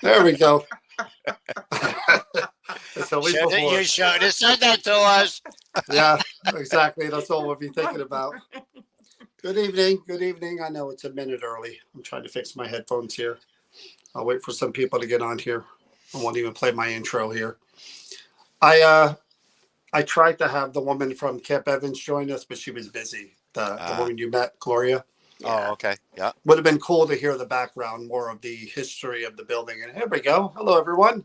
There we go. It's always before. You should have said that to us. Yeah, exactly. That's all we'll be thinking about. Good evening. Good evening. I know it's a minute early. I'm trying to fix my headphones here. I'll wait for some people to get on here. I won't even play my intro here. I tried to have the woman from Camp Evans join us, but she was busy. The woman you met, Gloria. Yeah. Oh, okay. Yeah. Would have been cool to hear the background, more of the history of the building. And here we go. Hello, everyone.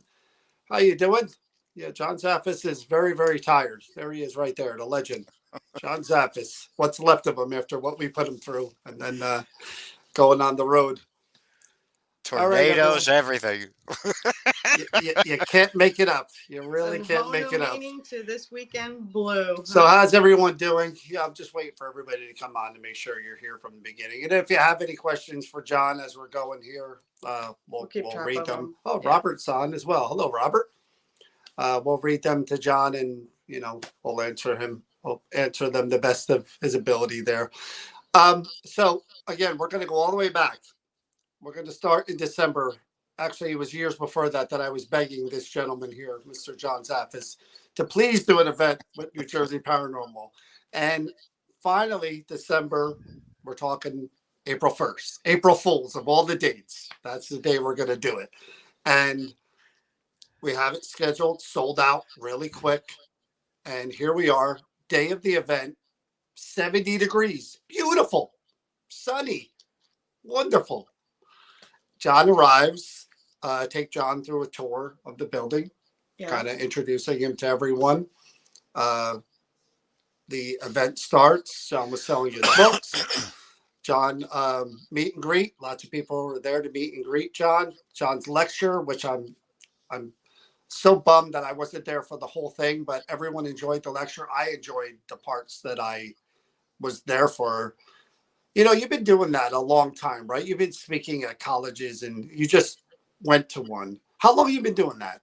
How you doing? Yeah, John Zaffis is very, very tired. There he is right there, the legend. John Zaffis. What's left of him after what we put him through and then going on the road. Tornadoes, everything. You can't make it up. You really can't make it up. Meaning to this weekend blue. So how's everyone doing? Yeah, I'm just waiting for everybody to come on to make sure you're here from the beginning. And if you have any questions for John as we're going here, we'll read them. Oh, yeah. Robert's on as well. Hello, Robert. We'll read them to John, and we'll answer them the best of his ability there. So again, we're going to go all the way back. We're going to start in December. Actually, it was years before that I was begging this gentleman here, Mr. John Zaffis, to please do an event with New Jersey Paranormal. And finally, December, we're talking April 1st. April Fools of all the dates. That's the day we're going to do it. And we have it scheduled, sold out really quick. And here we are, day of the event, 70 degrees. Beautiful, sunny, wonderful. John arrives, take John through a tour of the building, kind of introducing him to everyone. The event starts. John was selling his books. John, meet and greet. Lots of people were there to meet and greet John. John's lecture, which I'm so bummed that I wasn't there for the whole thing, but everyone enjoyed the lecture. I enjoyed the parts that I was there for. You've been doing that a long time, right? You've been speaking at colleges, and you just went to one. How long have you been doing that?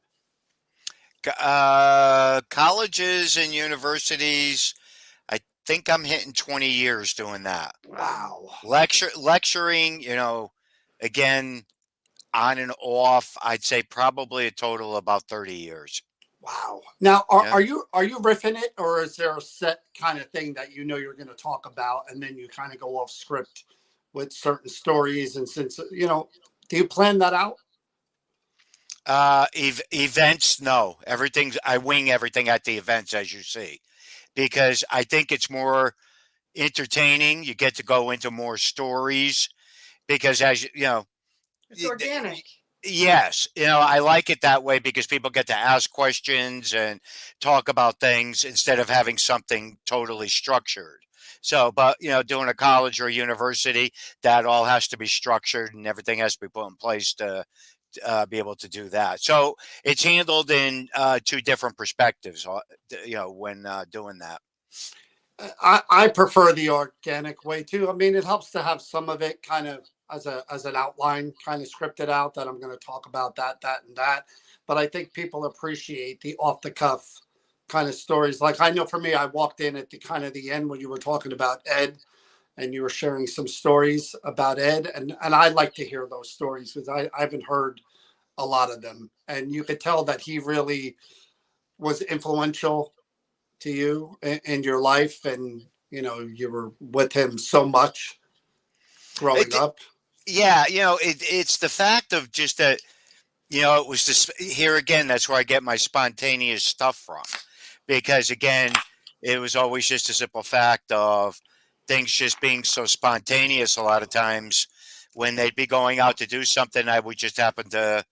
Colleges and universities, I think I'm hitting 20 years doing that. Wow. Lecturing, again, on and off, I'd say probably a total of about 30 years. Wow. Now, are you riffing it, or is there a set kind of thing that you're going to talk about, and then you kind of go off script with certain stories? And since do you plan that out? Events, no. I wing everything at the events, as you see, because I think it's more entertaining. You get to go into more stories because, as it's organic. Yes. I like it that way because people get to ask questions and talk about things instead of having something totally structured. So, but, doing a college or a university, that all has to be structured and everything has to be put in place to be able to do that. So it's handled in two different perspectives, when doing that. I prefer the organic way too. I mean, it helps to have some of it kind of as an outline, kind of scripted out that I'm going to talk about that, and that. But I think people appreciate the off the cuff kind of stories. Like I know for me, I walked in at the end when you were talking about Ed, and you were sharing some stories about Ed, and I like to hear those stories because I haven't heard a lot of them, and you could tell that he really was influential to you in your life, and you were with him so much growing up. Yeah, it's the fact of just that, it was just here again, that's where I get my spontaneous stuff from. Because again, it was always just a simple fact of things just being so spontaneous a lot of times. When they'd be going out to do something, I would just happen to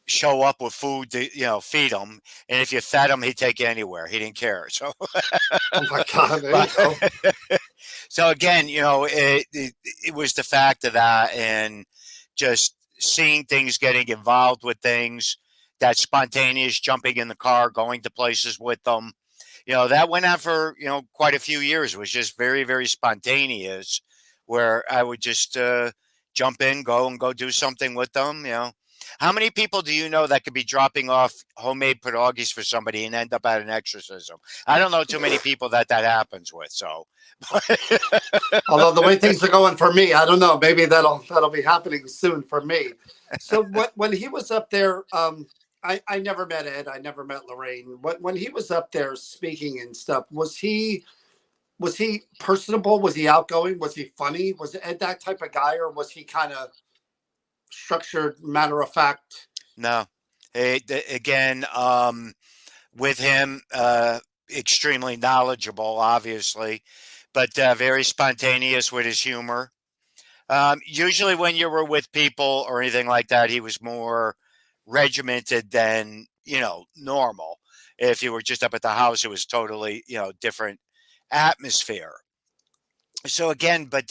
show up with food to, feed him. And if you fed him, he'd take you anywhere. He didn't care. So, oh my God, there you go. So again, it was the fact of that, and just seeing things, getting involved with things, that spontaneous jumping in the car, going to places with them. That went on for, quite a few years. It was just very, very spontaneous, where I would just jump in, go do something with them, How many people do you know that could be dropping off homemade pierogies for somebody and end up at an exorcism? I don't know too many people that happens with. So, Although the way things are going for me, I don't know. Maybe that'll be happening soon for me. So when he was up there, I never met Ed. I never met Lorraine. When he was up there speaking and stuff, was he personable? Was he outgoing? Was he funny? Was Ed that type of guy, or was he kind of structured, matter of fact? no. Again, with him, extremely knowledgeable, obviously, but very spontaneous with his humor. Usually, when you were with people or anything like that, he was more regimented than normal. If you were just up at the house, it was totally different atmosphere. So again, but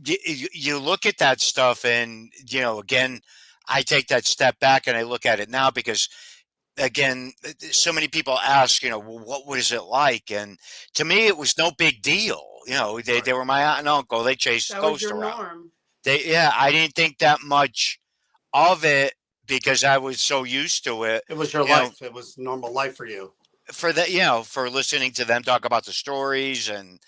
you look at that stuff, and again, I take that step back and I look at it now because again, so many people ask, well, what was it like? And to me, it was no big deal. They were my aunt and uncle. They chased That was ghosts your around. norm. I didn't think that much of it because I was so used to it. It was your life. It was normal life for you. For that, for listening to them talk about the stories and,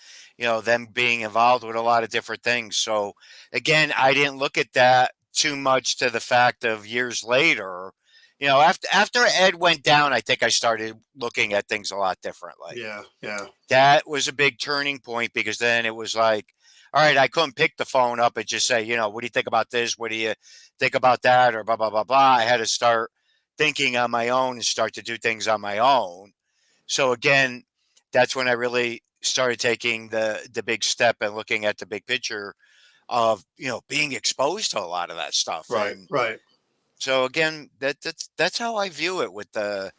them being involved with a lot of different things. So again, I didn't look at that too much to the fact of years later, after Ed went down, I think I started looking at things a lot differently. Yeah. Yeah. That was a big turning point because then it was like, all right, I couldn't pick the phone up and just say, what do you think about this? What do you think about that? Or blah, blah, blah, blah. I had to start thinking on my own and start to do things on my own. So again, that's when I really started taking the big step and looking at the big picture of, being exposed to a lot of that stuff. Right. And right. so again, that's how I view it with the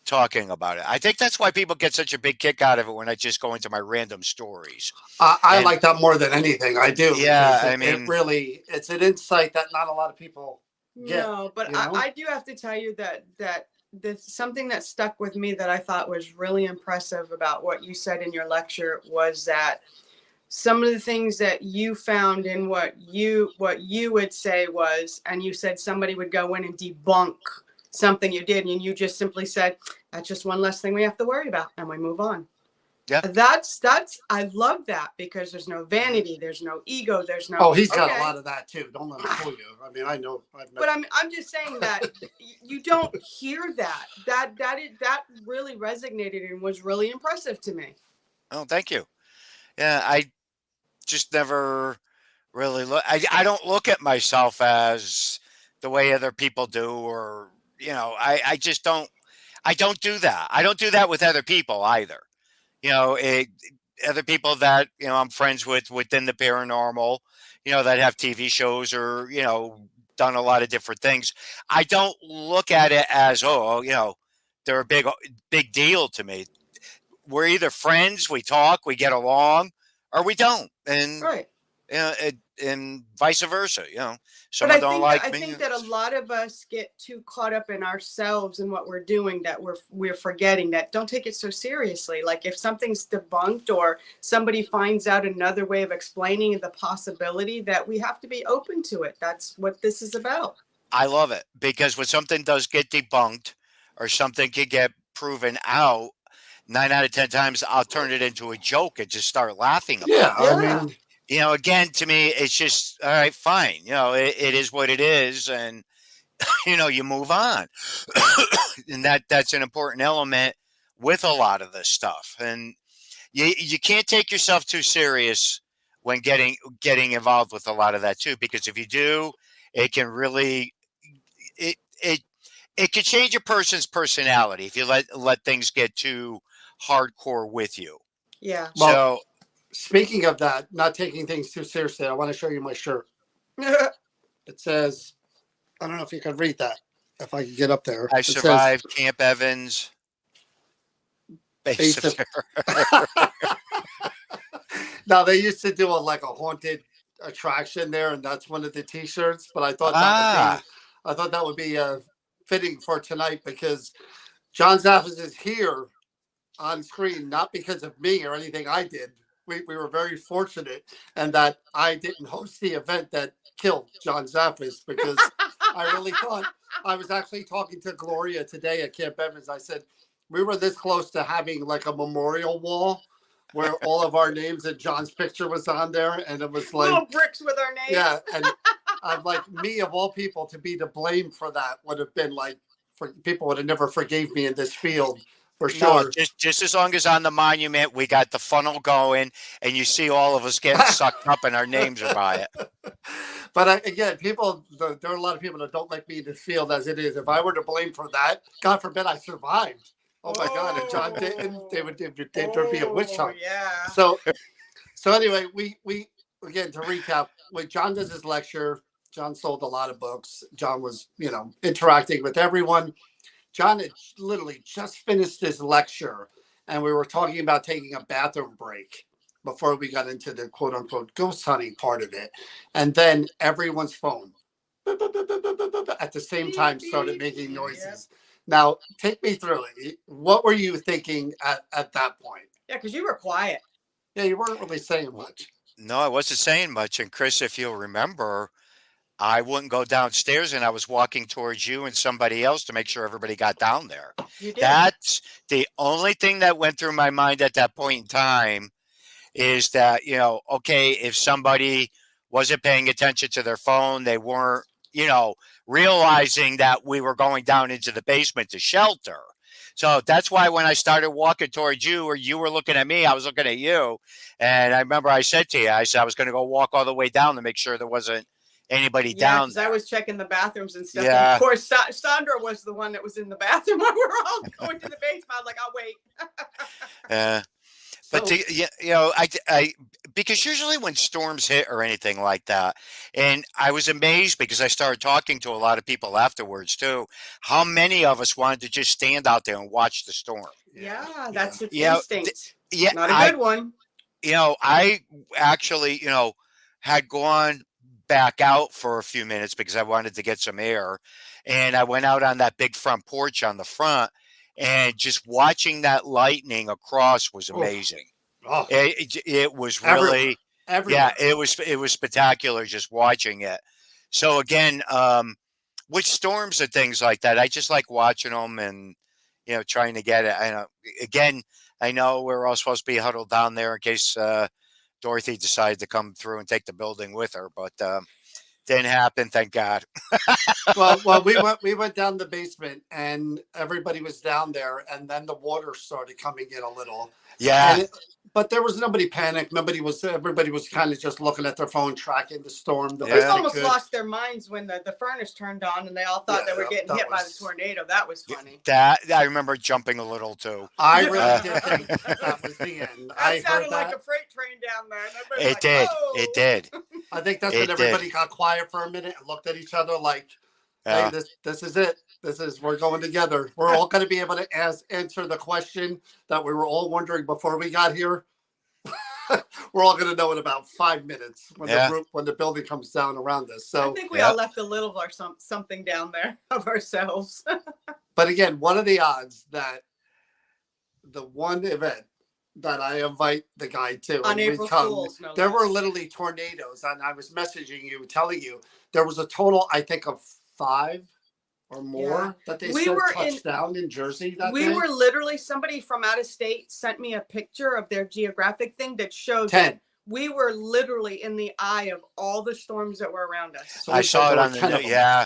talking about it. I think that's why people get such a big kick out of it when I just go into my random stories. I like that more than anything. I do. Yeah, it's an insight that not a lot of people get. No, but I do have to tell you that something that stuck with me that I thought was really impressive about what you said in your lecture was that some of the things that you found in what you would say was, and you said somebody would go in and debunk something you did, and you just simply said, that's just one less thing we have to worry about, and we move on. Yeah. That's I love that because there's no vanity, there's no ego, there's no. Oh, he's got a lot of that too. Don't let him fool you. I mean, I know. But I'm just saying that you don't hear that. That really resonated and was really impressive to me. Oh, thank you. Yeah, I just never really look. I don't look at myself as the way other people do, or I just don't. I don't do that. I don't do that with other people either. Other people that I'm friends with within the paranormal, that have TV shows or done a lot of different things. I don't look at it as they're a big deal to me. We're either friends, we talk, we get along, or we don't, and right. And vice versa. But don't like I me. think that a lot of us get too caught up in ourselves and what we're doing that we're forgetting that don't take it so seriously. Like if something's debunked or somebody finds out another way of explaining the possibility, that we have to be open to it. That's what this is about. I love it because when something does get debunked or something can get proven out, 9 out of 10 times I'll turn it into a joke and just start laughing about it. Yeah, I mean, again, to me, it's just, all right, fine. It is what it is. And, you move on. And that's an important element with a lot of this stuff. And you can't take yourself too serious when getting involved with a lot of that too, because if you do, it can really, it could change a person's personality if you let things get too hardcore with you. Yeah. Well, speaking of that, not taking things too seriously, I want to show you my shirt. It says, I don't know if you can read that. If I can get up there. I survived Camp Evans. Base of Terror. Now, they used to do a haunted attraction there, and that's one of the T-shirts. But I thought that would be fitting for tonight because John Zaffis is here on screen, not because of me or anything I did. We were very fortunate, and that I didn't host the event that killed John Zaffis because I really thought. I was actually talking to Gloria today at Camp Evans. I said we were this close to having like a memorial wall where all of our names and John's picture was on there, and it was like little bricks with our names. yeah, and I'm like, me of all people to be to blame for that would have been like, for people would have never forgave me in this field for sure. No, just as long as on the monument we got the funnel going, and you see all of us getting sucked up, and our names are by it. But again, people, there are a lot of people that don't like me in this field as it is. If I were to blame for that, God forbid I survived. Oh my God! If John didn't, there'd be a witch hunt. Yeah. So anyway, we again, to recap, when John does his lecture, John sold a lot of books. John was, interacting with everyone. John had literally just finished his lecture, and we were talking about taking a bathroom break before we got into the quote unquote ghost hunting part of it. And then everyone's phone at the same time started making noises. Yep. Now, take me through it. What were you thinking at that point? Yeah, because you were quiet. Yeah, you weren't really saying much. No, I wasn't saying much. And Chris, if you'll remember, I wouldn't go downstairs, and I was walking towards you and somebody else to make sure everybody got down there. You did. That's the only thing that went through my mind at that point in time, is that, okay, if somebody wasn't paying attention to their phone, they weren't, realizing that we were going down into the basement to shelter. So that's why when I started walking towards you, or you were looking at me, I was looking at you. And I remember I said to you, I said I was going to go walk all the way down to make sure there wasn't anybody down there. I was checking the bathrooms and stuff. Yeah. And of course, Sandra was the one that was in the bathroom when we were all going to the basement. I was like, I'll wait. But I because usually when storms hit or anything like that, and I was amazed because I started talking to a lot of people afterwards too, how many of us wanted to just stand out there and watch the storm. Yeah, that's an instinct. Yeah, not a good one. I actually, had gone back out for a few minutes because I wanted to get some air, and I went out on that big front porch on the front. And just watching that lightning across was amazing. Oh. It was really, everywhere. Yeah, it was spectacular just watching it. So again, with storms and things like that, I just like watching them and, trying to get it. I know we're all supposed to be huddled down there in case Dorothy decided to come through and take the building with her, but didn't happen, thank God. well, we went down the basement, and everybody was down there, and then the water started coming in a little. Yeah. But there was nobody panicked. Everybody was kind of just looking at their phone, tracking the storm. They almost lost their minds when the furnace turned on, and they all thought they were getting hit by the tornado. That was funny. That I remember jumping a little too. I really did think that was the end. That sounded like a freight train down there. It did. Oh. It did. I think that's when everybody got quiet for a minute and looked at each other like, hey, this is it. We're going together. We're all going to be able to answer the question that we were all wondering before we got here. We're all going to know in about 5 minutes when the building comes down around us. So I think we all left a little or something down there of ourselves. But again, what are the odds that the one event that I invite the guy to on April Fools, there were literally tornadoes, and I was messaging you, telling you there was a total, I think, of 5 or more that they said touched down in Jersey that day. We were literally, somebody from out of state sent me a picture of their geographic thing that showed 10. That we were literally in the eye of all the storms that were around us. So I saw it on the news. Yeah,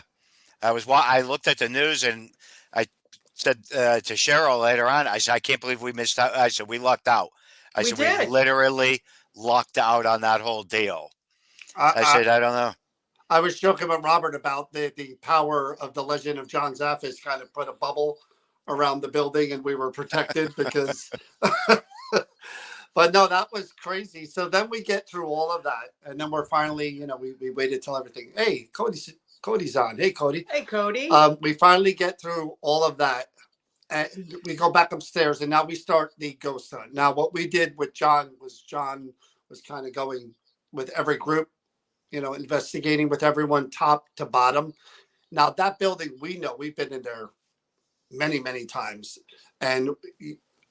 I looked at the news, and I said to Cheryl later on, I said, I can't believe we missed out. I said, we lucked out. We literally lucked out on that whole deal. I said, I don't know. I was joking with Robert about the power of the legend of John Zaffis kind of put a bubble around the building, and we were protected because, but no, that was crazy. So then we get through all of that, and then we're finally, we waited till everything. Hey, Cody's on. Hey, Cody. Hey, Cody. We finally get through all of that, and we go back upstairs, and now we start the ghost hunt. Now, what we did with John was kind of going with every group, investigating with everyone top to bottom. Now, that building, we know, we've been in there many, many times. And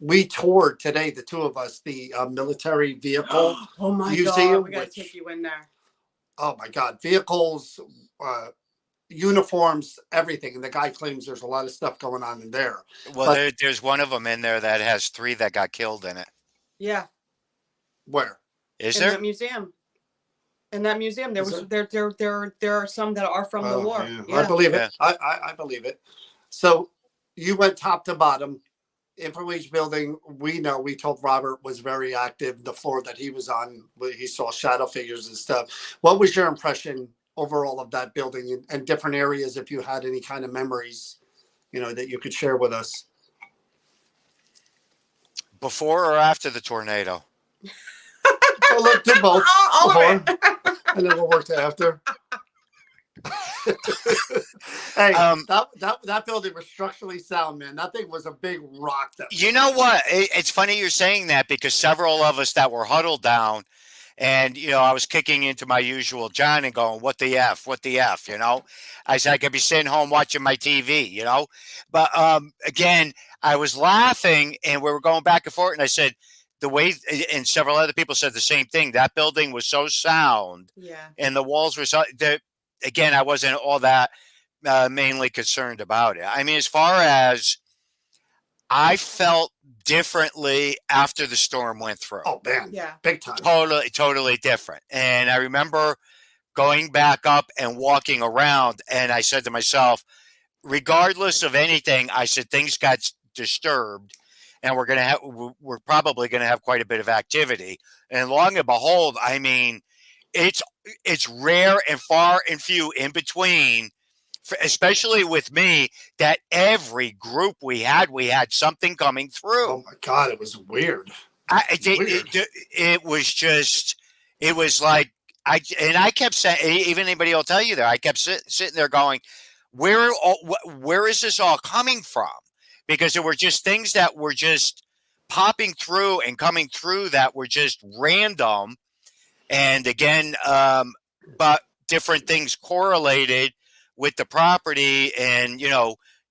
we toured today, the two of us, the military vehicle museum. God, we got to take you in there. Oh, my God. Vehicles uniforms, everything. And the guy claims there's a lot of stuff going on in there. Well, But there's one of them in there that has 3 that got killed in it. Yeah, where? Is in there? that museum. In that museum, there Is was there are some that are from the war. Yeah. Yeah. I believe Yeah. it. I believe it. So you went top to bottom. Information building, we told Robert was very active. The floor that he was on, he saw shadow figures and stuff. What was your impression overall of that building and different areas, if you had any kind of memories, that you could share with us? Before or after the tornado? Well, look, do both. All Before, of it. and then we'll work to after. Hey, that building was structurally sound, man. That thing was a big rock. You know what? It's funny you're saying that because several of us that were huddled down, and I was kicking into my usual John and going, "What the f? What the f?" I said I could be sitting home watching my TV, But again, I was laughing, and we were going back and forth, and I said the way, and several other people said the same thing. That building was so sound, Yeah. and the walls were so. Again, I wasn't all that mainly concerned about it. I mean, as far as I felt differently after the storm went through. Oh man, Yeah. big time. Totally different. And I remember going back up and walking around, and I said to myself, regardless of anything, I said things got disturbed, and we're probably gonna have quite a bit of activity. And long and behold, I mean, it's rare and far and few in between, especially with me, that every group we had something coming through. Oh my God, it was weird. It was like I kept saying, even anybody will tell you that I kept sitting there going, where is this all coming from? Because there were just things that were just popping through and coming through that were just random. And again, but different things correlated with the property and,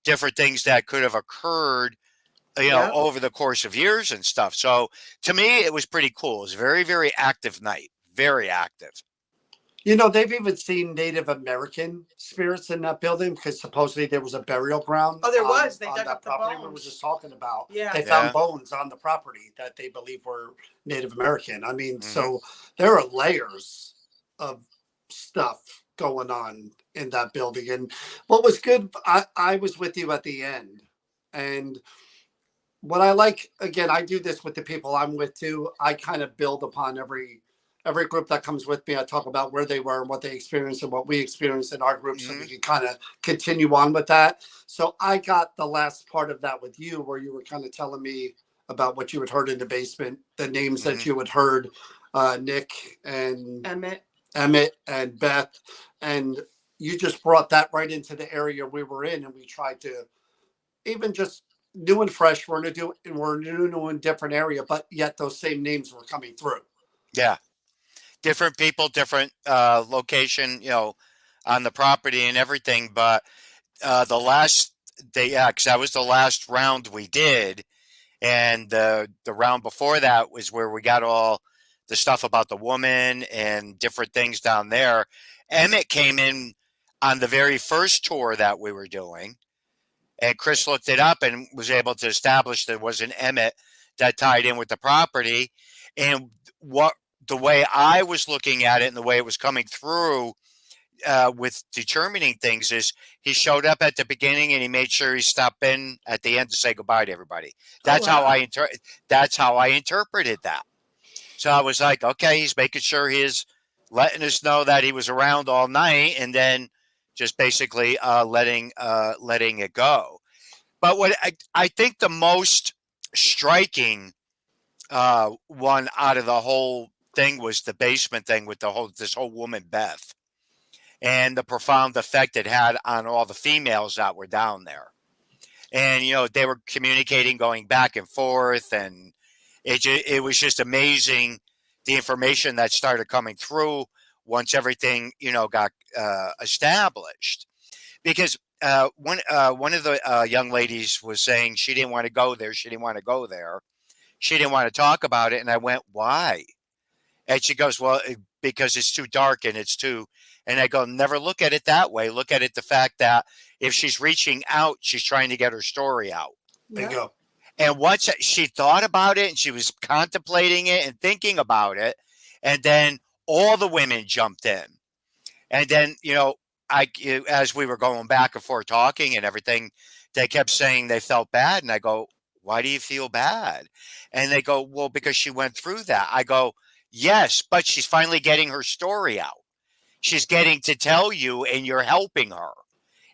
different things that could have occurred, over the course of years and stuff. So to me, it was pretty cool. It was a very, very active night. Very active. They've even seen Native American spirits in that building because supposedly there was a burial ground. Oh, there was. They on dug that up the property we were bones. just talking about. Yeah. They found bones on the property that they believe were Native American. I mean, Mhm. So there are layers of stuff going on in that building. And what was good, I was with you at the end. And what I like, again, I do this with the people I'm with too. I kind of build upon every group that comes with me. I talk about where they were and what they experienced and what we experienced in our group, so we can kind of continue on with that. So I got the last part of that with you, where you were kind of telling me about what you had heard in the basement, the names that you had heard, Nick and Emmett and Beth, and you just brought that right into the area we were in, and we tried to even just new and fresh. We're new and different area, but yet those same names were coming through. Yeah. Different people, different location, on the property and everything. But the last day, because that was the last round we did. And the round before that was where we got all the stuff about the woman and different things down there. Emmett came in on the very first tour that we were doing. And Chris looked it up and was able to establish there was an Emmett that tied in with the property. And the way I was looking at it and the way it was coming through with determining things is he showed up at the beginning and he made sure he stopped in at the end to say goodbye to everybody. That's how I interpreted that. So I was like, okay, he's making sure he's letting us know that he was around all night, and then just basically letting it go. But what I think the most striking one out of the whole thing was the basement thing with this whole woman Beth, and the profound effect it had on all the females that were down there. And they were communicating, going back and forth, and it was just amazing the information that started coming through once everything got established. Because one of the young ladies was saying she didn't want to go there. She didn't want to go there. She didn't want to talk about it. And I went, why? And she goes, well, because it's too dark and it's too, and I go, never look at it that way. Look at it the fact that if she's reaching out, she's trying to get her story out. Yeah. Bingo. And once she thought about it and she was contemplating it and thinking about it, and then all the women jumped in. And then, as we were going back and forth talking and everything, they kept saying they felt bad. And I go, why do you feel bad? And they go, well, because she went through that. I go, yes, but she's finally getting her story out. She's getting to tell you and you're helping her.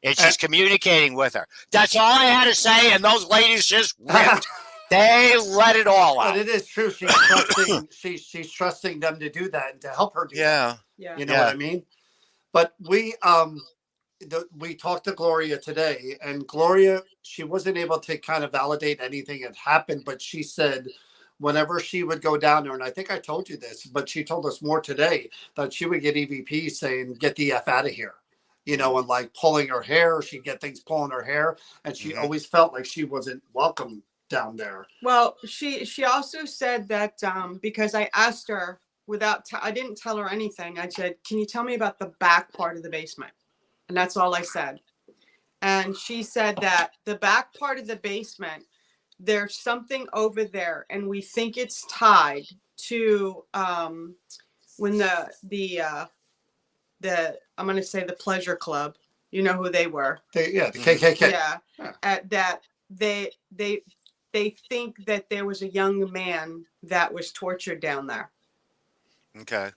And she's communicating with her. That's all I had to say. And those ladies just ripped. They let it all out. But it is true. She's trusting. she's trusting them to do that and to help her do that. Yeah. You know what I mean? But we talked to Gloria today, and Gloria, she wasn't able to kind of validate anything had happened, but she said whenever she would go down there, and I think I told you this, but she told us more today, that she would get EVP saying, get the F out of here. And like pulling her hair, she'd get things pulling her hair, and she always felt like she wasn't welcome down there. Well, she also said that because I asked her I didn't tell her anything. I said, can you tell me about the back part of the basement? And that's all I said. And she said that the back part of the basement, there's something over there, and we think it's tied to when the I'm going to say the Pleasure Club. You know who they were? The KKK. Yeah. At that they think that there was a young man that was tortured down there. Okay.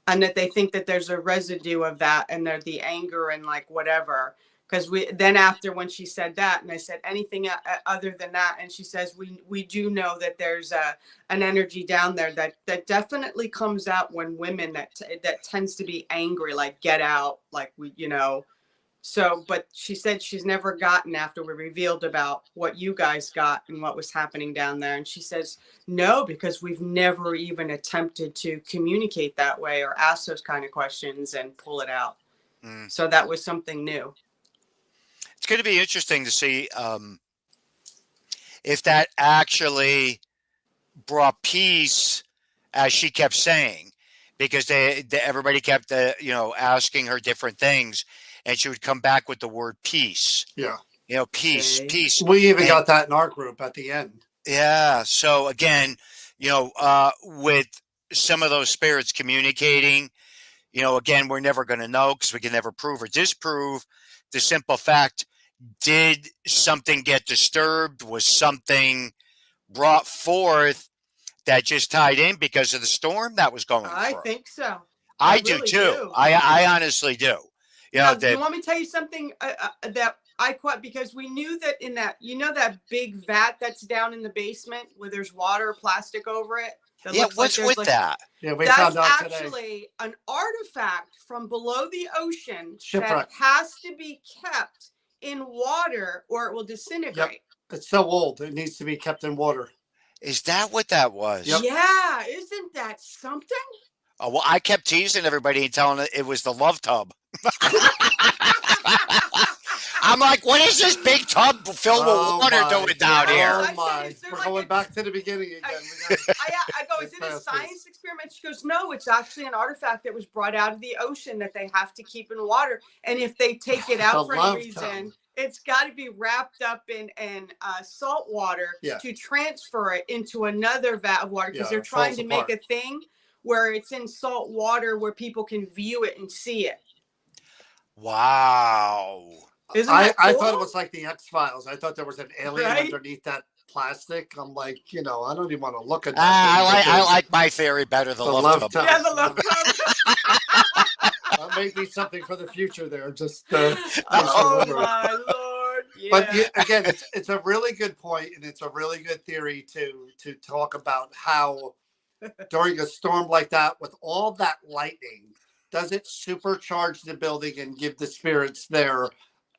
And that they think that there's a residue of that, and they're the anger and like whatever. Because then after when she said that, and I said anything other than that, and she says we do know that there's an energy down there that definitely comes out when women that tends to be angry, like get out, like So, but she said she's never gotten after we revealed about what you guys got and what was happening down there. And she says, no, because we've never even attempted to communicate that way or ask those kind of questions and pull it out. So that was something new. It's going to be interesting to see if that actually brought peace, as she kept saying, because everybody kept asking her different things. And she would come back with the word peace. Yeah. Peace, Okay. peace. We even got that in our group at the end. Yeah. So again, with some of those spirits communicating, again, we're never going to know because we can never prove or disprove the simple fact. Did something get disturbed? Was something brought forth that just tied in because of the storm that was going through? I think so. I do really too. do. I honestly do. Do you want me to tell you something that I quite, because we knew that in that, that big vat that's down in the basement where there's water, plastic over it. What's with that? Yeah, we that's found out actually today. an artifact from below the ocean Shipwreck. that has to be kept in water or it will disintegrate. Yep. It's so old. It needs to be kept in water. Is that what that was? Yep. Yeah. Isn't that something? Oh, well, I kept teasing everybody and telling it was the love tub. I'm like, what is this big tub filled with water doing down here? Oh my! We're going back to the beginning again. I go, is it a science experiment? She goes, no, it's actually an artifact that was brought out of the ocean that they have to keep in water. And if they take it out for any reason, it's got to be wrapped up in salt water to transfer it into another vat of water because they're trying to make a thing where it's in salt water where people can view it and see it. Wow. Isn't that cool? I thought it was like the X-Files. I thought there was an alien underneath that plastic. I'm like, I don't even want to look at that. I like my theory better, the love tub. Yeah, the love tub. That may be something for the future there. Just oh my Lord. Yeah. But again, it's a really good point, and it's a really good theory to talk about how during a storm like that, with all that lightning, does it supercharge the building and give the spirits there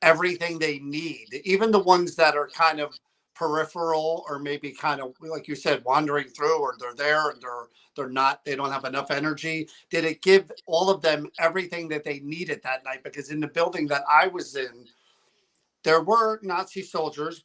everything they need, even the ones that are kind of peripheral or maybe kind of, like you said, wandering through, or they're there and they don't have enough energy? Did it give all of them everything that they needed that night? Because in the building that I was in, there were Nazi soldiers,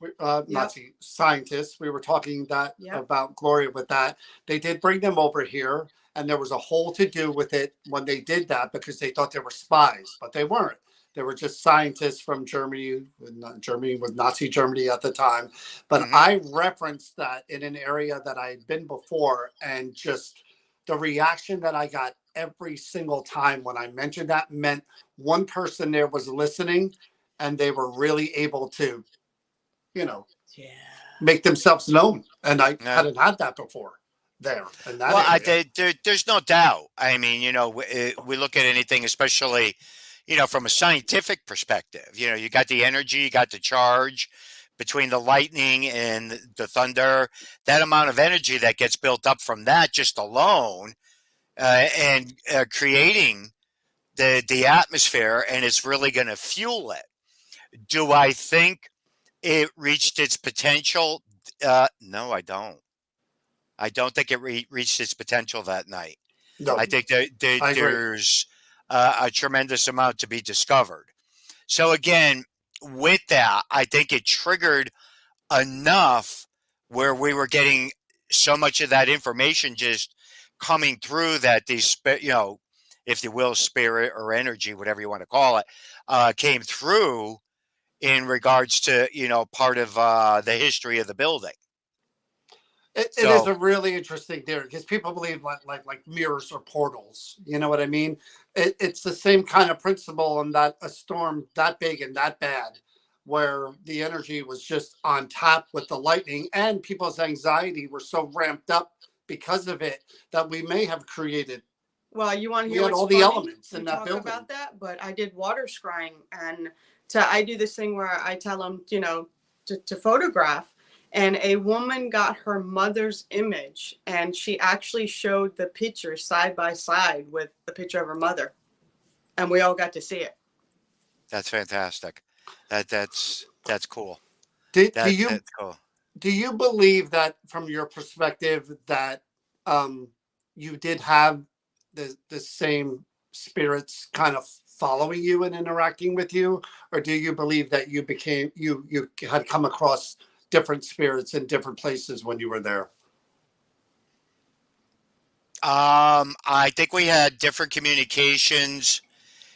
Nazi scientists. We were talking about Gloria with that. They did bring them over here, And there was a whole to do with it when they did that because they thought they were spies, but they weren't. They were just scientists from Germany. Germany was Nazi Germany at the time. But I referenced that in an area that I had been before, and just the reaction that I got every single time when I mentioned that meant one person there was listening, and they were really able to, make themselves known. And I hadn't had that before there. And that well, there's no doubt. I mean, we look at anything, especially, from a scientific perspective. You got the energy, you got the charge between the lightning and the thunder. That amount of energy that gets built up from that just alone, and creating the atmosphere, and it's really going to fuel it. Do I think it reached its potential? No, I don't. I don't think it reached its potential that night. No, I think there's a tremendous amount to be discovered. So again, with that, I think it triggered enough where we were getting so much of that information just coming through that these, if you will, spirit or energy, whatever you want to call it, came through in regards to, part of the history of the building. It is a really interesting theory because people believe like mirrors or portals. You know what I mean? It's the same kind of principle in that a storm that big and that bad, where the energy was just on top with the lightning, and people's anxiety were so ramped up because of it that we may have created. Well, you want to hear what's all the elements in that building about that? But I did water scrying, and I do this thing where I tell them, to photograph. And a woman got her mother's image, and she actually showed the picture side by side with the picture of her mother, and we all got to see it. That's fantastic. That's cool. That's cool. Do you believe that, from your perspective, that you did have the same spirits kind of following you and interacting with you, or do you believe that you had come across different spirits in different places when you were there? I think we had different communications,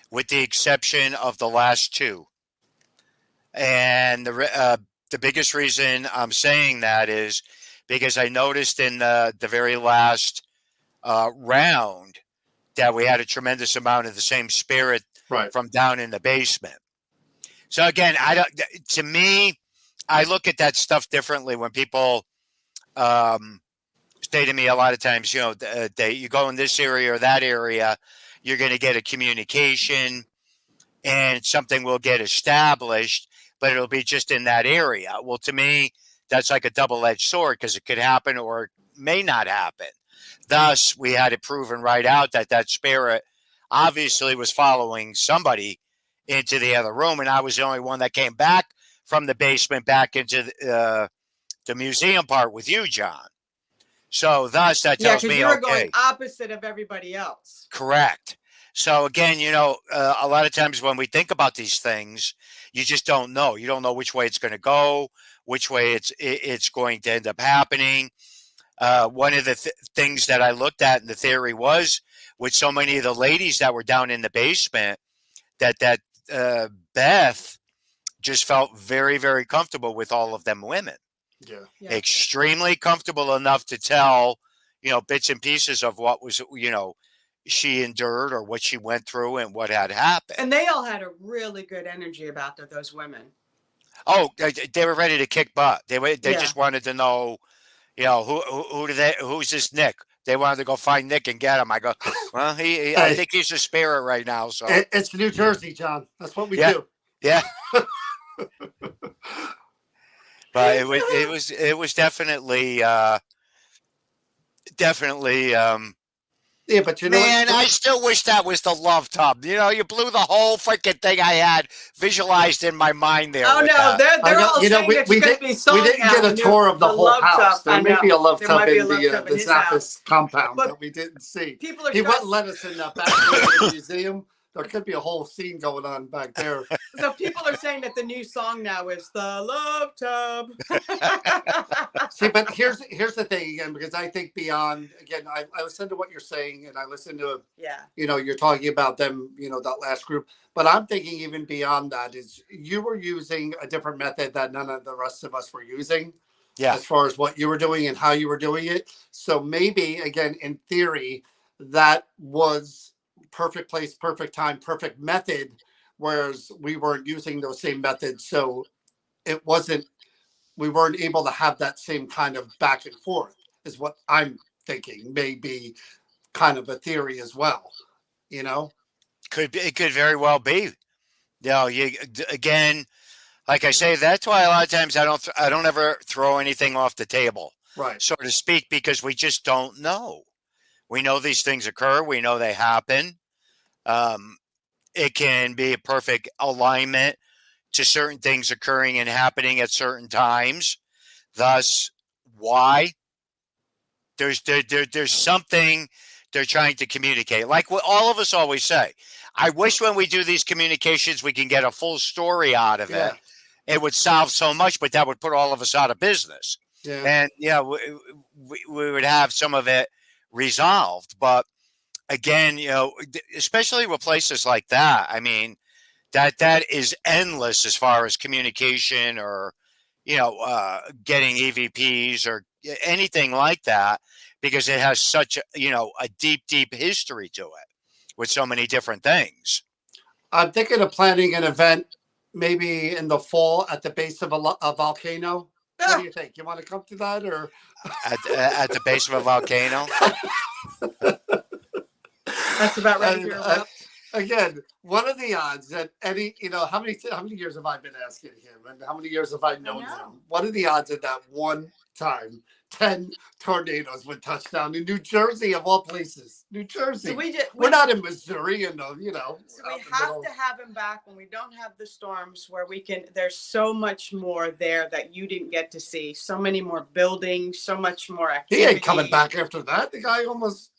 with the exception of the last two. And the biggest reason I'm saying that is because I noticed in the very last round that we had a tremendous amount of the same spirit from down in the basement. So again, to me, I look at that stuff differently when people say to me a lot of times, you go in this area or that area, you're going to get a communication and something will get established, but it'll be just in that area. Well, to me, that's like a double-edged sword because it could happen or it may not happen. Thus, we had it proven right out that spirit obviously was following somebody into the other room, and I was the only one that came back from the basement back into the museum part with you, John. So thus that tells me, you were going opposite of everybody else. Correct. So again, a lot of times when we think about these things, you just don't know. You don't know which way it's going to go, which way it's going to end up happening. One of the things that I looked at in the theory was with so many of the ladies that were down in the basement, that Beth just felt very, very comfortable with all of them women. Yeah. Extremely comfortable enough to tell, bits and pieces of what was, she endured or what she went through and what had happened. And they all had a really good energy about those women. Oh, they were ready to kick butt. They just wanted to know, who's this Nick? They wanted to go find Nick and get him. I go, well, I think he's a spirit right now. So it's New Jersey, John. That's what we do. Yeah. But it was definitely yeah, but man, I still wish that was the love tub. You blew the whole freaking thing I had visualized in my mind there. Oh no, they're all saying we didn't get a tour of the whole house. There may be a love tub in the Zaffis compound that we didn't see. He wouldn't let us in that back of the museum There could be a whole scene going on back there. So people are saying that the new song now is the Love Tub. See, but here's the thing again, because I think beyond, again, I listen to what you're saying, and I listen to, you're talking about them, that last group. But I'm thinking even beyond that is you were using a different method that none of the rest of us were using. Yeah. As far as what you were doing and how you were doing it. So maybe, again, in theory, that was perfect place, perfect time, perfect method, whereas we weren't using those same methods. So we weren't able to have that same kind of back and forth is what I'm thinking. Maybe kind of a theory as well, It could very well be. Again, like I say, that's why a lot of times I don't ever throw anything off the table, right, so to speak, because we just don't know. We know these things occur. We know they happen. It can be a perfect alignment to certain things occurring and happening at certain times. Thus, why? There's something they're trying to communicate. Like what all of us always say. I wish when we do these communications, we can get a full story out of it. It would solve so much, but that would put all of us out of business. Yeah. And we would have some of it resolved. But again, especially with places like that, I mean, that is endless as far as communication or, getting EVPs or anything like that, because it has such a deep, deep history to it with so many different things. I'm thinking of planning an event maybe in the fall at the base of a volcano. What do you think? You want to come to that, or at the base of a volcano? That's about ready to erupt. Again, what are the odds that how many years have I been asking him, and how many years have I known him? What are the odds of that one time 10 tornadoes would touch down in New Jersey, of all places? New Jersey. So we're not in Missouri, So we have to have him back when we don't have the storms, where there's so much more there that you didn't get to see. So many more buildings, so much more activity. He ain't coming back after that. The guy almost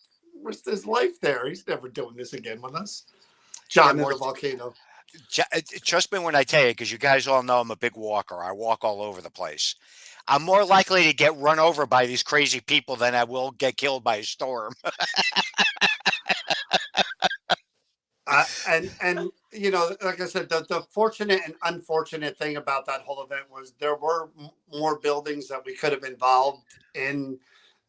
risked his life there. He's never doing this again with us. John in the volcano. Trust me when I tell you, because you guys all know I'm a big walker. I walk all over the place. I'm more likely to get run over by these crazy people than I will get killed by a storm. And like I said, the fortunate and unfortunate thing about that whole event was there were more buildings that we could have involved in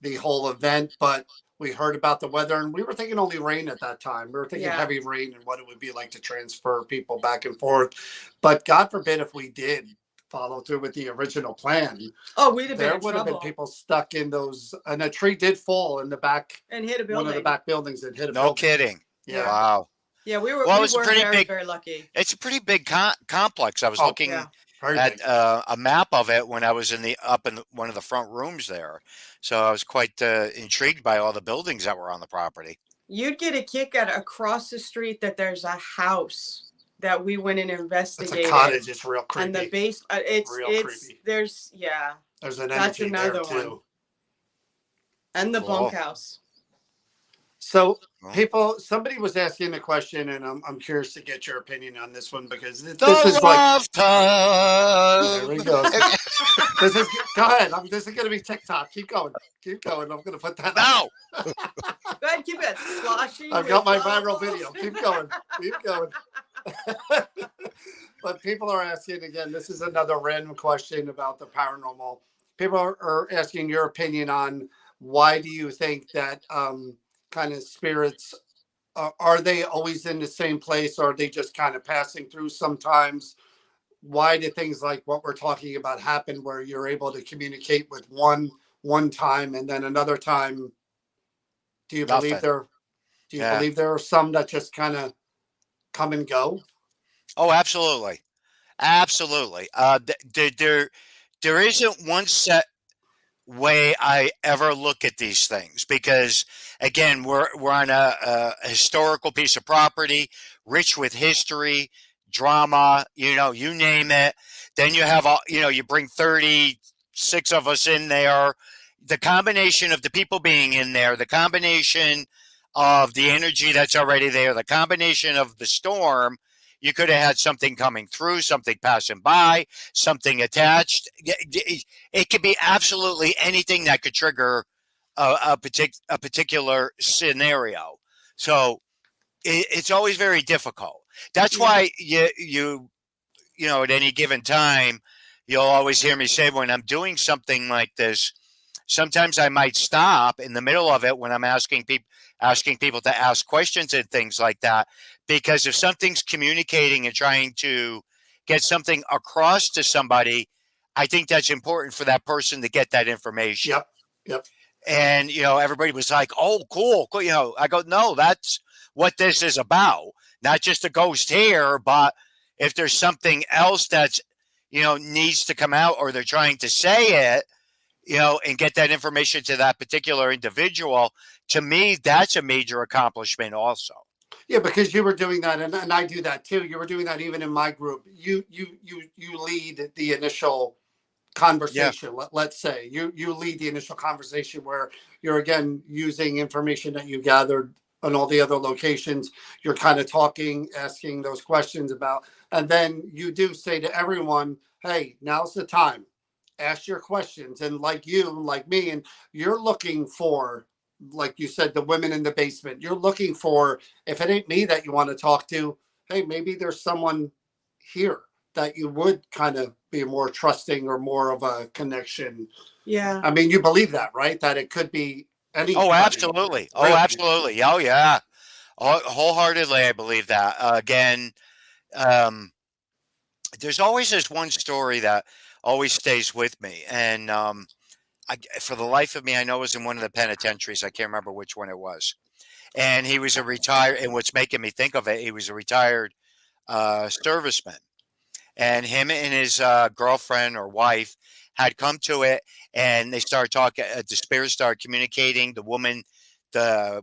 the whole event, but we heard about the weather, and we were thinking only rain at that time. We were thinking heavy rain and what it would be like to transfer people back and forth. But God forbid if we did follow through with the original plan. Oh, we'd have been in There would have been trouble. people stuck in those, and a tree did fall in the back And hit a building. one of the back buildings and hit a No building. kidding. Yeah. Wow. Yeah, we were very lucky. It's a pretty big complex. I was looking at a map of it when I was up in one of the front rooms there. So I was quite intrigued by all the buildings that were on the property. You'd get a kick at across the street that there's a house that we went and investigated. It's a cottage. It's real creepy. And the base, it's creepy. There's an that's energy another there one. too. And the bunkhouse. So somebody was asking a question, and I'm curious to get your opinion on this one, because this is like there we go. Go ahead. This is going to be TikTok. Keep going. I'm going to put that. No. Go ahead, keep it sloshy. I've got my viral video. Keep going. But people are asking again. This is another random question about the paranormal. People are asking your opinion on why do you think that kind of spirits are they always in the same place, or are they just kind of passing through sometimes? Why do things like what we're talking about happen, where you're able to communicate with one time and then another time? Do you believe there are some that just kind of come and go? Oh, absolutely. There isn't one set way I ever look at these things, because again, we're on a historical piece of property, rich with history, drama, you name it. Then you have you bring 36 of us in there. The combination of the people being in there, the combination of the energy that's already there, the combination of the storm. You could have had something coming through, something passing by, something attached. It could be absolutely anything that could trigger a particular scenario. So it's always very difficult. That's why you know, at any given time, you'll always hear me say when I'm doing something like this, sometimes I might stop in the middle of it when I'm asking people to ask questions and things like that. Because if something's communicating and trying to get something across to somebody, I think that's important for that person to get that information. Yep. Yep. And, you know, everybody was like, oh, cool. You know, I go, no, that's what this is about. Not just a ghost here, but if there's something else that's, you know, needs to come out, or they're trying to say it, you know, and get that information to that particular individual, to me, that's a major accomplishment also. Yeah, because you were doing that, and I do that too. You were doing that even in my group. You lead the initial conversation. Let's say you lead the initial conversation where you're again using information that you gathered on all the other locations. You're kind of talking, asking those questions about, and then you do say to everyone, "Hey, now's the time. Ask your questions." And like you, like me, and you're looking for, like you said, the women in the basement. You're looking for, if it ain't me that you want to talk to, hey, maybe there's someone here that you would kind of be more trusting or more of a connection. Yeah. I mean, you believe that, right? That it could be anybody. Oh, absolutely. Oh, Really? absolutely. Oh, yeah. Wholeheartedly, I believe that. Again, there's always this one story that always stays with me. And for the life of me, I know it was in one of the penitentiaries. I can't remember which one it was. And he was a retired, and what's making me think of it, he was a retired serviceman. And him and his girlfriend or wife had come to it, and they started talking. The spirits started communicating. The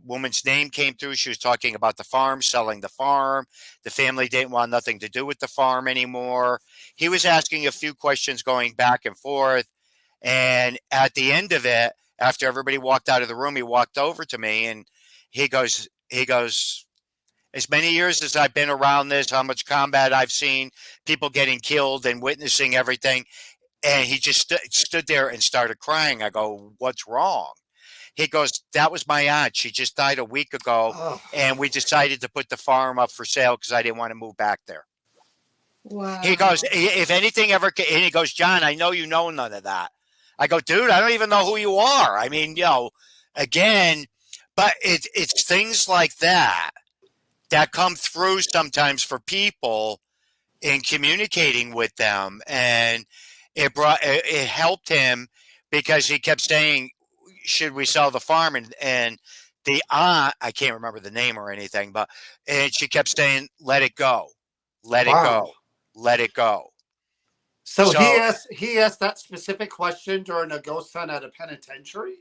woman's name came through. She was talking about the farm, selling the farm. The family didn't want nothing to do with the farm anymore. He was asking a few questions, going back and forth. And at the end of it, after everybody walked out of the room, he walked over to me and he goes, as many years as I've been around this, how much combat I've seen, people getting killed and witnessing everything. And he just stood there and started crying. I go, what's wrong? He goes, that was my aunt. She just died a week ago. And we decided to put the farm up for sale because I didn't want to move back there. Wow. He goes, if anything ever, and he goes, John, I know you know none of that. I go, dude, I don't even know who you are. I mean, you know, again, but it's things like that come through sometimes for people in communicating with them. And it helped him because he kept saying, should we sell the farm? And the aunt, I can't remember the name or anything, and she kept saying, let it go, let it go, let it go. So he asked that specific question during a ghost hunt at a penitentiary?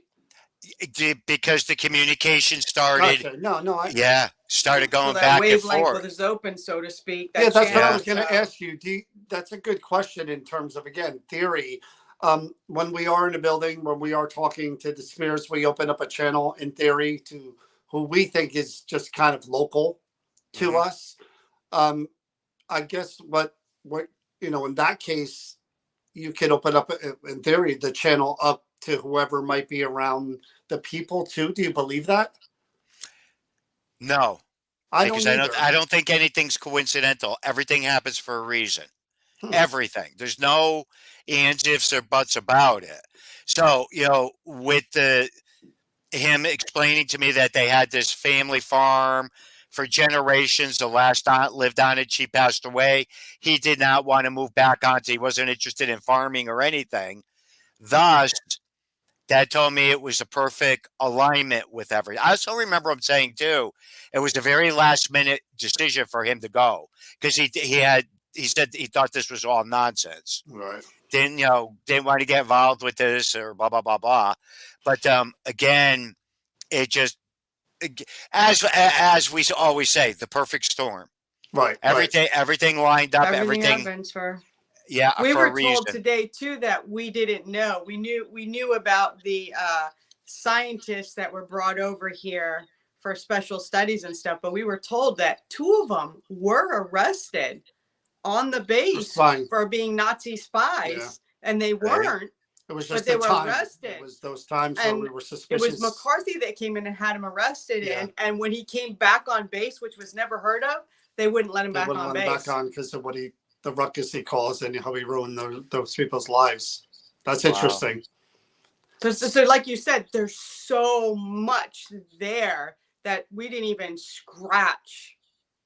Because the communication started. Gotcha. Started going so that back and wavelength forth. was open, so to speak. That's what I was going to ask you. That's a good question in terms of, again, theory. When we are in a building, when we are talking to the spirits, we open up a channel in theory to who we think is just kind of local to us. I guess what you know, in that case, you could open up, in theory, the channel up to whoever might be around the people too. Do you believe that? No, I don't think anything's coincidental. Everything happens for a reason. Everything. There's no ands, ifs, or buts about it. So, you know, with him explaining to me that they had this family farm for generations, the last aunt lived on it. She passed away. He did not want to move back onto. He wasn't interested in farming or anything. Thus, that told me it was a perfect alignment with everything. I also remember him saying too, it was the very last minute decision for him to go because he said he thought this was all nonsense. Right. Didn't want to get involved with this or blah blah blah blah. But again, it just, as we always say, the perfect storm. Right. Everything lined up. Everything happens for. Yeah, we were told today too that we didn't know. We knew about the scientists that were brought over here for special studies and stuff, but we were told that 2 of them were arrested on the base for being Nazi spies, and they weren't. It was but just they the were time. arrested. It was those times And where we were suspicious. It was McCarthy that came in and had him arrested, and when he came back on base, which was never heard of, they wouldn't let him back on base. They wouldn't let him back on because of the ruckus he caused and how he ruined those people's lives. That's interesting. So like you said, there's so much there that we didn't even scratch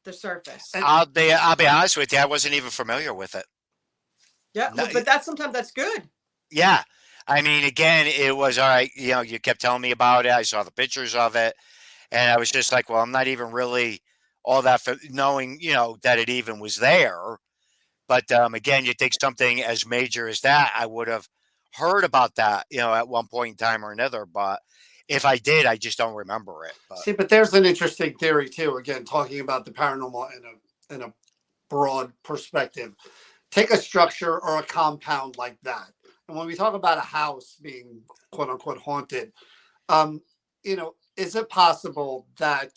the surface. And I'll be honest with you, I wasn't even familiar with it. Yeah, well, but sometimes that's good. Yeah. I mean, again, it was all right. You know, you kept telling me about it. I saw the pictures of it. And I was just like, well, I'm not even really all that for knowing, that it even was there. But again, you take something as major as that, I would have heard about that, at one point in time or another. But if I did, I just don't remember it. But. See, but there's an interesting theory too. Again, talking about the paranormal in a broad perspective. Take a structure or a compound like that. And when we talk about a house being quote unquote haunted, is it possible that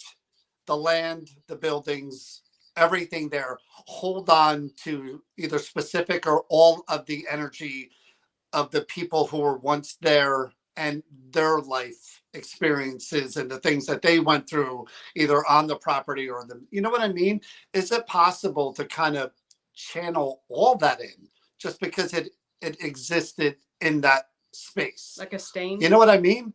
the land, the buildings, everything there hold on to either specific or all of the energy of the people who were once there and their life experiences and the things that they went through either on the property or you know what I mean? Is it possible to kind of channel all that in just because it existed in that space? Like a stain? You know what I mean?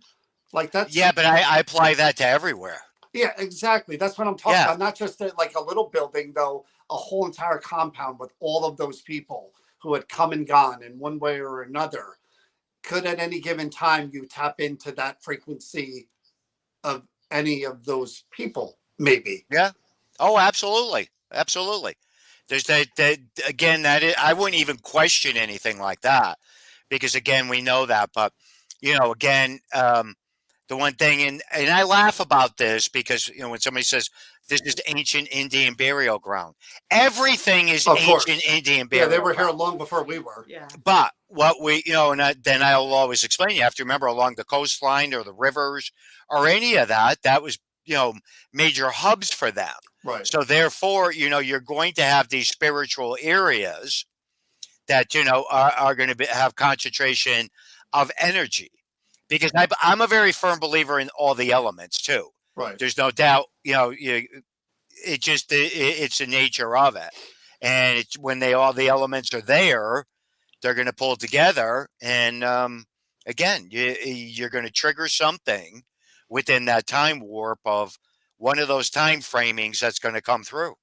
Like that's... Yeah, but I apply that to everywhere. Yeah, exactly. That's what I'm talking about. Not just like a little building, though, a whole entire compound with all of those people who had come and gone in one way or another. Could at any given time you tap into that frequency of any of those people, maybe? Yeah. Oh, absolutely. Absolutely. There's that again, I wouldn't even question anything like that because, again, we know that. But, again, the one thing, and I laugh about this because, when somebody says this is ancient Indian burial ground, everything is ancient Indian burial ground. Yeah, they were here long before we were. Yeah. But what we, then I'll always explain, you have to remember along the coastline or the rivers or any of that was, major hubs for them. Right. So therefore, you're going to have these spiritual areas that, are going to have concentration of energy. Because I'm a very firm believer in all the elements too. Right. There's no doubt, it's the nature of it. And it's when all the elements are there, they're going to pull together. And again, you're going to trigger something within that time warp of one of those time framings that's going to come through.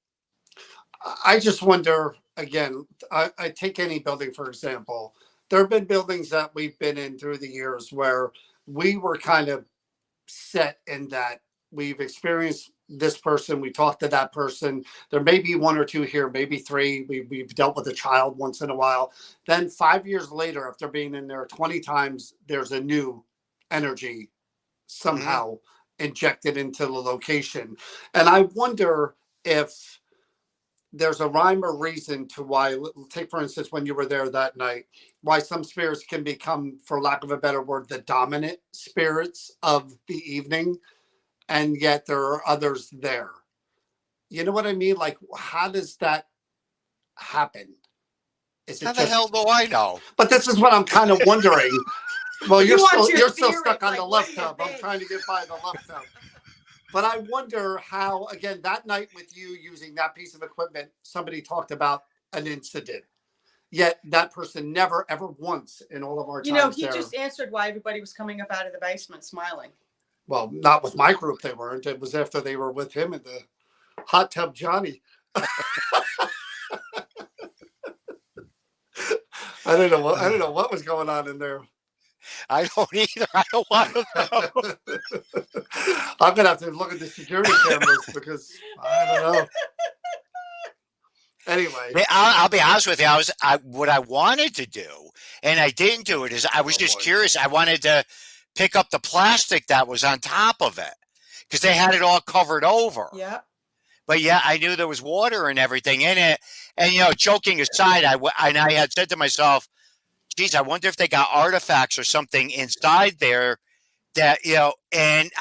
I just wonder, again, I take any building, for example. There have been buildings that we've been in through the years where we were kind of set in that we've experienced this person, we talked to that person. There may be 1 or 2 here, maybe 3. We've dealt with a child once in a while. Then 5 years later, after being in there 20 times, there's a new energy somehow injected into the location. And I wonder if there's a rhyme or reason to why, take for instance, when you were there that night, why some spirits can become, for lack of a better word, the dominant spirits of the evening, and yet there are others there. You know what I mean? Like, how does that happen? How the hell do I know? But this is what I'm kind of wondering. Well, you're still stuck on like, the left tub. I'm trying to get by the left tub. But I wonder how, again, that night with you using that piece of equipment, somebody talked about an incident. Yet that person never, ever once in all of our times he just answered why everybody was coming up out of the basement smiling. Well, not with my group, they weren't. It was after they were with him in the hot tub Johnny. I don't know what was going on in there. I don't either. I don't want to know. I'm gonna have to look at the security cameras because I don't know. Anyway, I'll be honest with you. What I wanted to do, and I didn't do it, is I was just curious. I wanted to pick up the plastic that was on top of it because they had it all covered over. Yeah. But yeah, I knew there was water and everything in it. And joking aside, I had said to myself, geez, I wonder if they got artifacts or something inside there that, and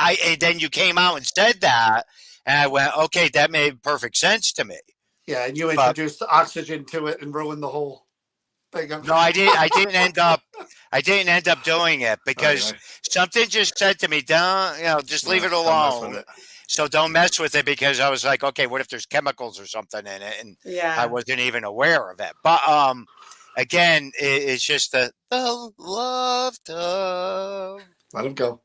then you came out and said that, and I went, okay, that made perfect sense to me. Yeah, and you But introduced oxygen to it and ruined the whole thing. no, I didn't end up. I didn't end up doing it because something just said to me, "Don't, just leave it Don't mess with alone." it. So don't mess with it, because I was like, okay, what if there's chemicals or something in it, and I Yeah. wasn't even aware of it. But again, it's just the love dove. Let him go.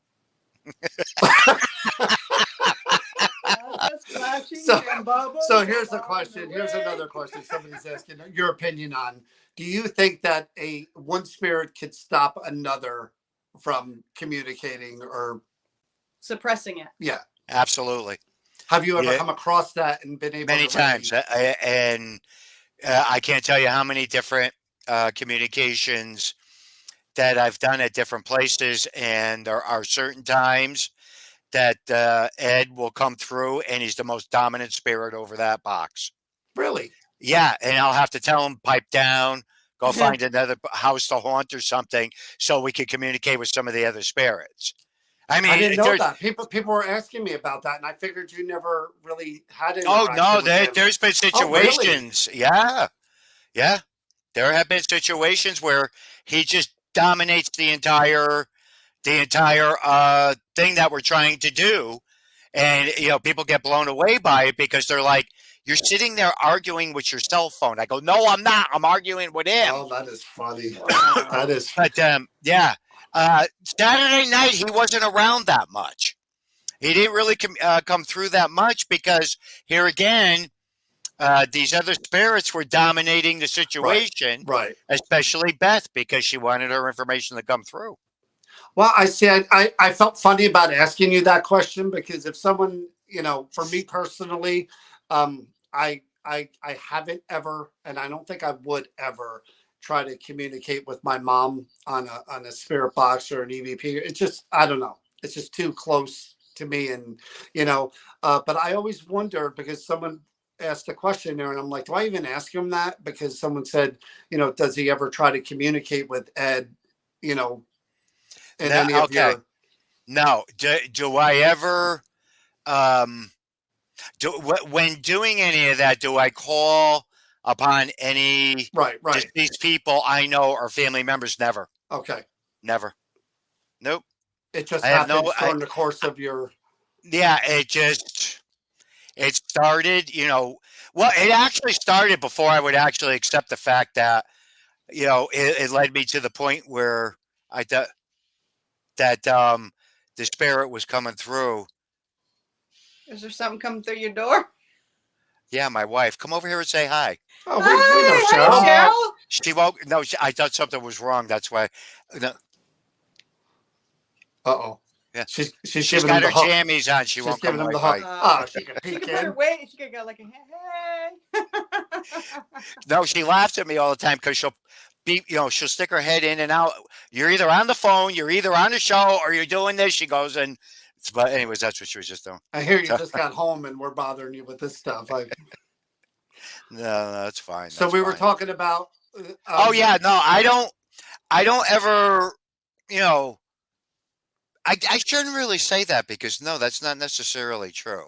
So here's the question. Here's another question. Somebody's asking your opinion on: do you think that one spirit could stop another from communicating, or suppressing it? Yeah, Absolutely. have you ever Yeah, come across that and been able many to times, really? and I can't tell you how many different communications that I've done at different places, and there are certain times that Ed will come through, and he's the most dominant spirit over that box. Really? Yeah, and I'll have to tell him, pipe down, go find another house to haunt or something, so we can communicate with some of the other spirits. I I mean, didn't know there's that. People were asking me about that, and I figured you never really had oh interaction no, with him. there's been Oh, really? situations. Yeah, yeah, there have been situations where he just dominates the entire thing that we're trying to do, and people get blown away by it because they're like, you're sitting there arguing with your cell phone. I go, no, I'm not, I'm arguing with him. Oh, that is funny. Wow. That is. But yeah, Saturday night he wasn't around that much. He didn't really come through that much because here again, these other spirits were dominating the situation, Right. especially Beth, because she wanted her information to come through. Well, I see. I felt funny about asking you that question because if someone, for me personally, I haven't ever, and I don't think I would ever try to communicate with my mom on a spirit box or an EVP. It's just, I don't know. It's just too close to me, and but I always wonder because someone asked a question there, and I'm like, do I even ask him that? Because someone said, does he ever try to communicate with Ed? In No, any of okay. your No. Do I ever when doing any of that, do I call upon any right. deceased people I know or family members? Never. Okay. Never. Nope. It just I have no happens during the course of your. yeah, it started, well, it actually started before I would actually accept the fact that, it led me to the point where I thought that the spirit was coming through. Is there something coming through your door? Yeah, my wife. Come over here and say hi. Oh, we know Hi, Cheryl. Cheryl. She won't. No, I thought something was wrong. That's why. No, Uh-oh. yeah, She's she's giving got him her the hook. jammies on. She She's won't come giving him the hook. Wi-Fi. She can She peek could put her in. weight. She could go like, hey. No, she laughs at me all the time because she'll be, she'll stick her head in and out. You're either on the phone, you're either on the show, or you're doing this. She goes and. But anyways, that's what she was just doing. I hear you So, just got home and we're bothering you with this stuff. no, that's fine. So That's we were fine. talking about. Oh yeah, no, I don't ever, I shouldn't really say that because no, that's not necessarily true.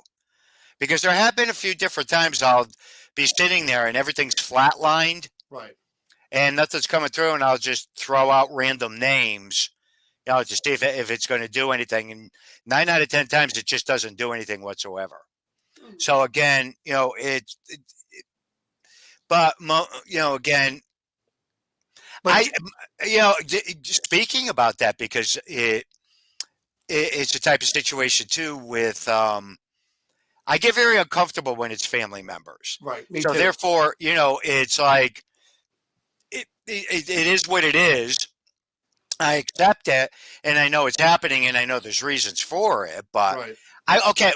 Because there have been a few different times I'll be sitting there and everything's flatlined Right. and nothing's coming through, and I'll just throw out random names, to see if it's going to do anything. And 9 out of 10 times it just doesn't do anything whatsoever. So again, but again, But speaking about that because it's a type of situation too with I get very uncomfortable when it's family members. right. Me So too. therefore, it's like it is what it is. I accept it, and I know it's happening, and I know there's reasons for it. But Right.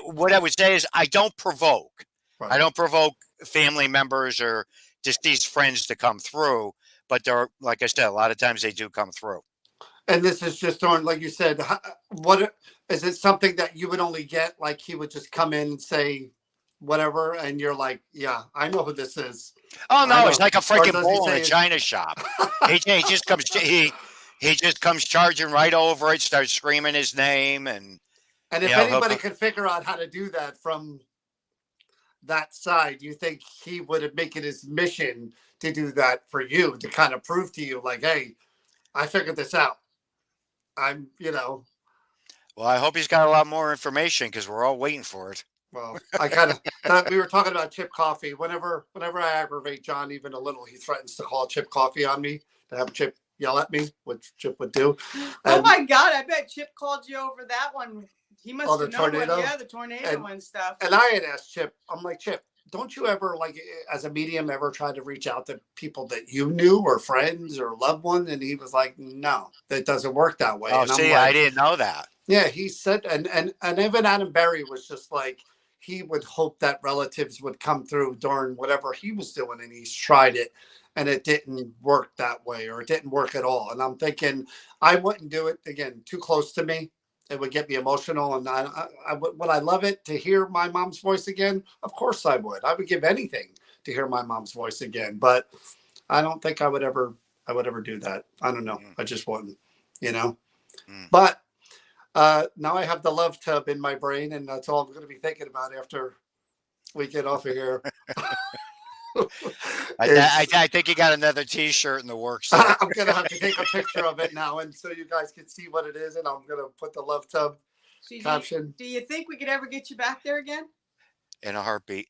what I would say is I don't provoke. I Right. don't provoke family members or deceased friends to come through. But there, like I said, a lot of times they do come through. And this is just on, like you said, what is it something that you would only get? Like he would just come in and say whatever, and you're like, yeah, I know who this is. Oh I no, know. he's like a Or freaking does he bull in a say china shop. He just comes. he just comes charging right over it, starts screaming his name, and And you if know anybody could figure out how to do that from that side, you think he would make it his mission to do that for you, to kind of prove to you, like, hey, I figured this out. I'm, well, I hope he's got a lot more information because we're all waiting for it. well, I kind of thought we were talking about Chip Coffee. Whenever I aggravate John even a little, he threatens to call Chip Coffee on me, to have Chip yell at me, which Chip would do. Oh my God! I bet Chip called you over that one. He must have known tornado? the tornado and stuff. And I had asked Chip, I'm like, Chip, don't you ever, like, as a medium, ever try to reach out to people that you knew or friends or loved ones? And he was like, no, that doesn't work that way. Oh, and see, I'm like, I didn't know that. yeah, he said, and even Adam Berry was just like, he would hope that relatives would come through during whatever he was doing, and he's tried it, and it didn't work that way, or it didn't work at all. And I'm thinking, I wouldn't do it again. Too close to me, it would get me emotional. And would I love it to hear my mom's voice again? Of course I would. I would give anything to hear my mom's voice again. But I don't think I would ever do that. I don't know. I just wouldn't, But now I have the love tub in my brain, and that's all I'm going to be thinking about after we get off of here. I think you got another T-shirt in the works. I'm going to have to take a picture of it now, and so you guys can see what it is, and I'm going to put the love tub caption. Do you think we could ever get you back there again? In a heartbeat.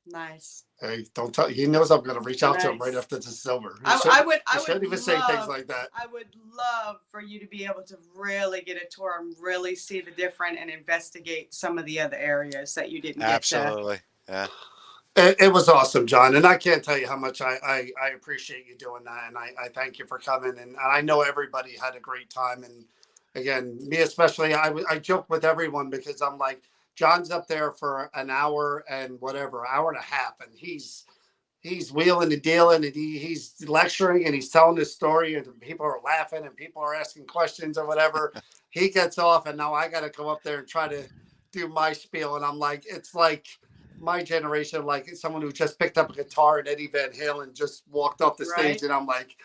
Nice. Hey, don't tell. He knows I'm going to reach out to him right after this is over. I would even say things like that. I would love for you to be able to really get a tour and really see the different and investigate some of the other areas that you didn't Absolutely. get to. Yeah. It was awesome, John. And I can't tell you how much I appreciate you doing that. And I thank you for coming. And I know everybody had a great time. And again, me especially, I joke with everyone because I'm like, John's up there for an hour and whatever, hour and a half. And he's wheeling and dealing, and he's lecturing, and he's telling his story, and people are laughing and people are asking questions or whatever. He gets off, and now I got to go up there and try to do my spiel. And I'm like, it's like my generation, like someone who just picked up a guitar and Eddie Van Halen just walked off the stage. And I'm like,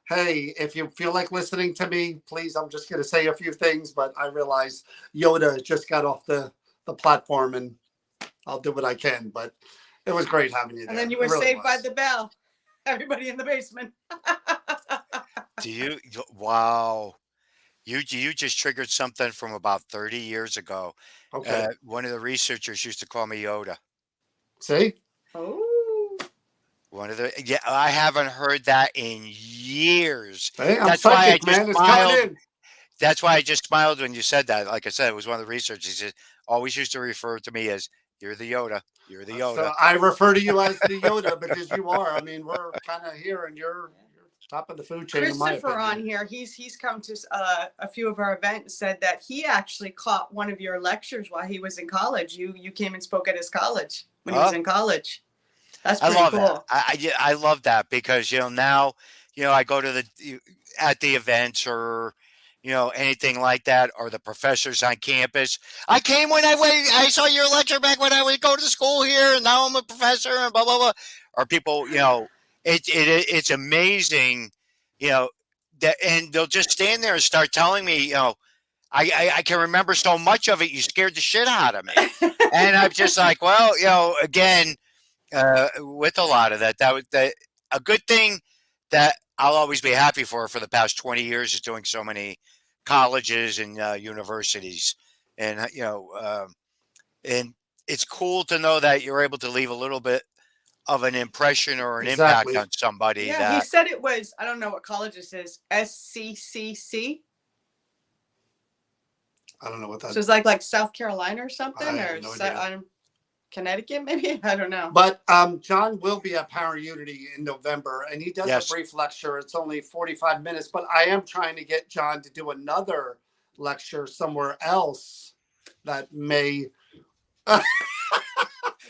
hey, if you feel like listening to me, please, I'm just going to say a few things. But I realize Yoda just got off the platform, and I'll do what I can. But it was great having you there. And then you were saved by the bell. Everybody in the basement. Wow. You just triggered something from about 30 years ago. Okay. One of the researchers used to call me Yoda. See? Oh. I haven't heard that in years. Hey, I'm psychic, man. It's coming in. That's why I just smiled when you said that. Like I said, it was one of the researchers. He said, always used to refer to me as, you're the Yoda. You're the Yoda. So I refer to you as the Yoda because you are. I mean, we're kind of here, and you're top of the food chain. Christopher on here, he's come to a few of our events, said that he actually caught one of your lectures while he was in college. You came and spoke at his college when he was in college. That's pretty cool. That. I love that because now I go to at the events or anything like that, or the professors on campus. I came when I saw your lecture back when I would go to school here, and now I'm a professor and blah blah blah. Or people, it's amazing, that, and they'll just stand there and start telling me, I can remember so much of it. You scared the shit out of me, and I'm just like, well, again, with a lot of that a good thing that I'll always be happy for the past 20 years is doing so many colleges and universities, and and it's cool to know that you're able to leave a little bit of an impression or an impact on somebody. Yeah, he said it was, I don't know what college this is, SCCC. I don't know what that is. So it's like South Carolina or something, or Connecticut, maybe? I don't know. But John will be at Power Unity in November, and he does a brief lecture. It's only 45 minutes, but I am trying to get John to do another lecture somewhere else that may...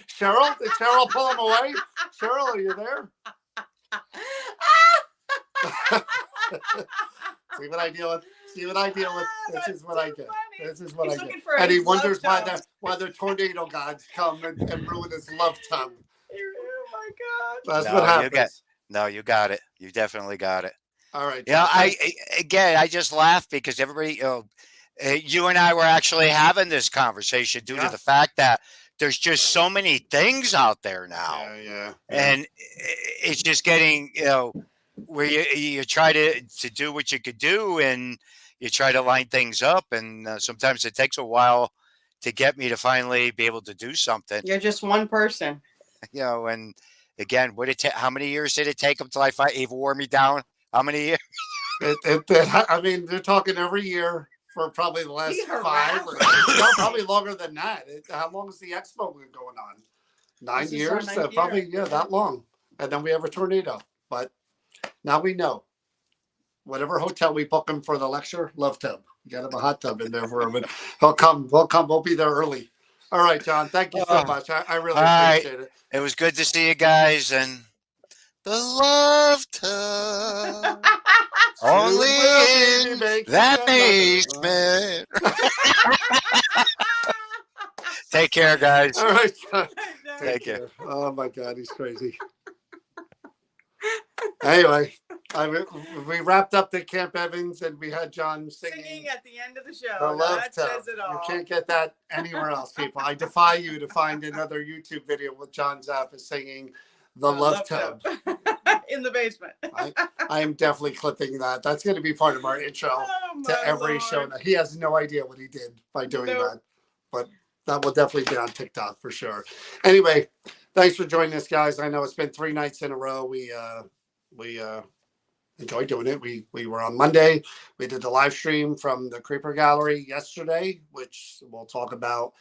Cheryl? Did Cheryl pull him away? Cheryl, are you there? See what I deal with? This is what I get. This is what I get. And he wonders why the tornado gods come and ruin his love tub. Oh my God. That's what happens. You got it. You definitely got it. All right. You know, John. I just laugh because everybody, you and I were actually having this conversation due to the fact that there's just so many things out there now, Yeah. and it's just getting, where you try to do what you could do, and you try to line things up, and sometimes it takes a while to get me to finally be able to do something. You're just one person. And again, how many years did it take until he wore me down? How many years? I mean, they're talking every year for probably the last 5 or 6, no, probably longer than that. How long has the expo been going on? 9 years? Probably, that long. And then we have a tornado. But now we know. Whatever hotel we book him for the lecture, love tub. You got to have a hot tub in there for him. He'll come. We'll be there early. All right, John. Thank you so much. I really appreciate it. It was good to see you guys, and the love tub. Only in that basement. Take care, guys. All right. Take care. Oh my God, he's crazy. Anyway, we wrapped up the Camp Evans, and we had John singing at the end of the show. The Love That Tub. says it all. You can't get that anywhere else, people. I defy you to find another YouTube video with John Zaffis singing The Love Tub. In the basement. I am definitely clipping that. That's going to be part of our intro to every show. Now, he has no idea what he did by doing that, but that will definitely be on TikTok for sure. Anyway, thanks for joining us, guys. I know it's been 3 nights in a row. We enjoyed doing it. We were on Monday. We did the live stream from the Creeper Gallery yesterday, which we'll talk about.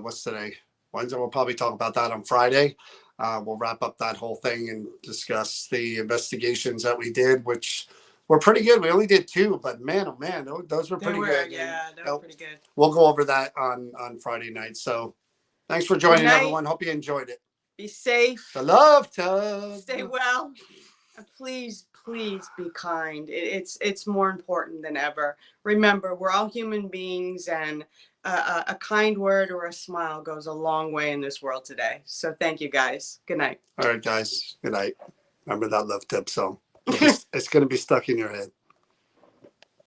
What's today? Wednesday. We'll probably talk about that on Friday. We'll wrap up that whole thing and discuss the investigations that we did, which were pretty good. We only did 2, but man, oh man, those were pretty good. Yeah, they were pretty good. We'll go over that on Friday night. So thanks for joining, everyone. Hope you enjoyed it. Be safe. The Love Tub. Stay well. And please be kind. It's more important than ever. Remember, we're all human beings, and a kind word or a smile goes a long way in this world today. So thank you, guys. Good night. All right, guys. Good night. Remember that Love Tub song. It's going to be stuck in your head.